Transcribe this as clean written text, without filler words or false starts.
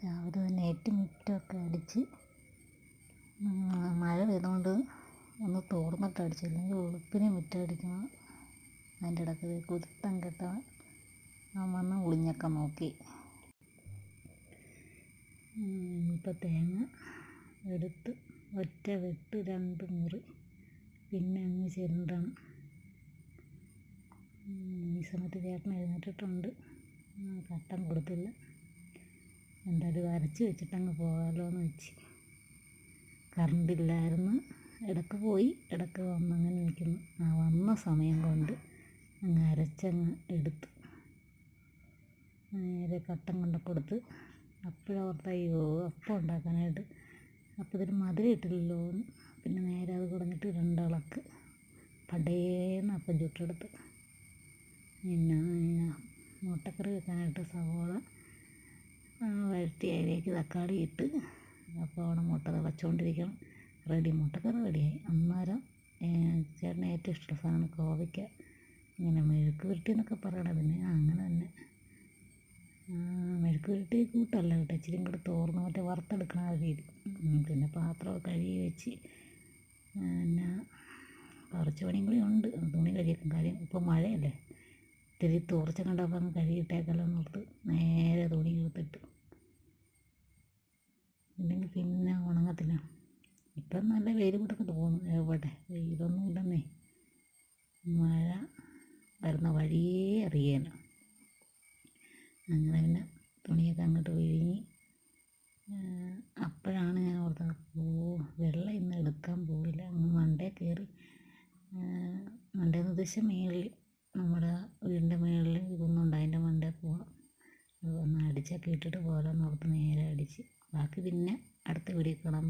രാവിലെ തന്നെ മുറ്റമൊക്കെ അടിച്ച് മഴ പെയ്തുകൊണ്ട് ഒന്ന് തോർന്നിട്ട് അടിച്ചു, അല്ലെങ്കിൽ വെളുപ്പിനെ മുറ്റം അടിക്കണം. അതിൻ്റെ ഇടയ്ക്ക് കുരുത്തം കെട്ടവൻ വന്ന് ഒളിഞ്ഞൊക്കെ നോക്കി. ഇപ്പം തേങ്ങ എടുത്ത് ഒറ്റ വെട്ട് 2 മുറി, പിന്നെ അങ്ങ് ചിരണ്ടണം. ഈ സമയത്ത് ചേട്ടൻ എഴുന്നേറ്റിട്ടുണ്ട്, കട്ടൻ കൊടുത്തില്ല. എന്തായാലും അരച്ച് വെച്ചിട്ടങ്ങ് പോകാമല്ലോ എന്ന് വെച്ച്. കറണ്ടില്ലായിരുന്നു, ഇടയ്ക്ക് പോയി ഇടയ്ക്ക് വന്ന് അങ്ങനെ നിൽക്കുന്നു. ആ വന്ന സമയം കൊണ്ട് അങ്ങ് അരച്ചങ്ങ് എടുത്ത് നേരെ കട്ടൻ കൊണ്ട് കൊടുത്ത്. അപ്പോഴോർത്ത് അയ്യോ അപ്പം ഉണ്ടാക്കാനായിട്ട്, അപ്പോൾ ഇതിന് മധുരം ഇട്ടില്ലല്ലോ എന്ന്. പിന്നെ നേരെ അത് കുടഞ്ഞിട്ട് 2 ഇളക്ക് പടേന്ന് അപ്പം ചുട്ടെടുത്ത്. പിന്നെ മുട്ടക്കറി വെക്കാനായിട്ട് സവോള വഴറ്റി അതിലേക്ക് തക്കാളി ഇട്ട്, അപ്പോൾ അവിടെ മുട്ട തിളച്ചുകൊണ്ടിരിക്കണം. മുട്ടക്കറി റെഡിയായി. അന്നേരം ചേട്ടന് ഏറ്റവും ഇഷ്ടമുള്ള സാധനം കോവയ്ക്ക ഇങ്ങനെ മെഴുക്ക് പുരട്ടി എന്നൊക്കെ പറയണത്. പിന്നെ അങ്ങനെ തന്നെ മെഴുക്ക് പുരട്ടി കൂട്ടല്ല കേട്ടോ, ഇച്ചിരി കൂടെ തോർന്ന് മറ്റേ വറുത്തെടുക്കണ രീതി. പിന്നെ പാത്രമൊക്കെ കഴുകി വെച്ച്, പിന്നെ കുറച്ച് പണിയും കൂടി ഉണ്ട്. തുണി കഴുകിയേക്കും. കാര്യം ഇപ്പോൾ മഴയല്ലേ, ഇത്തിരി തോർച്ച കണ്ടപ്പോൾ അങ്ങ് കഴുകിയിട്ടേക്കല്ലോ എന്നോർത്ത് നേരെ തുണി എടുത്തിട്ട്, ഇല്ലെങ്കിൽ പിന്നെ ഉണങ്ങത്തില്ല. ഇപ്പം നല്ല വെയിൽ കൂട്ടൊക്കെ തോന്നും. എവിടെ വെയിലൊന്നും ഇല്ലെന്നേ, മഴ വരുന്ന വഴിയേ അറിയാലോ. അങ്ങനെ പിന്നെ തുണിയൊക്കെ അങ്ങോട്ട് വിഴുങ്ങി. അപ്പോഴാണ് ഞാൻ ഓർത്തത്, വെള്ളം ഇന്ന് എടുക്കാൻ പോയില്ല. അങ്ങ് മണ്ടേ കയറി, മണ്ടേന്ന് ഉദ്ദേശിച്ച മേളിൽ, നമ്മുടെ വീടിൻ്റെ മേളിൽ കുന്നുണ്ട്, അതിൻ്റെ മണ്ടേ പോകണം. അത് ഒന്ന് അടിച്ചൊക്കെ ഇട്ടിട്ട് പോരാന്ന് ഓർത്ത് നേരെ അടിച്ച്. ബാക്കി പിന്നെ അടുത്ത വീഡിയോ കാണാം.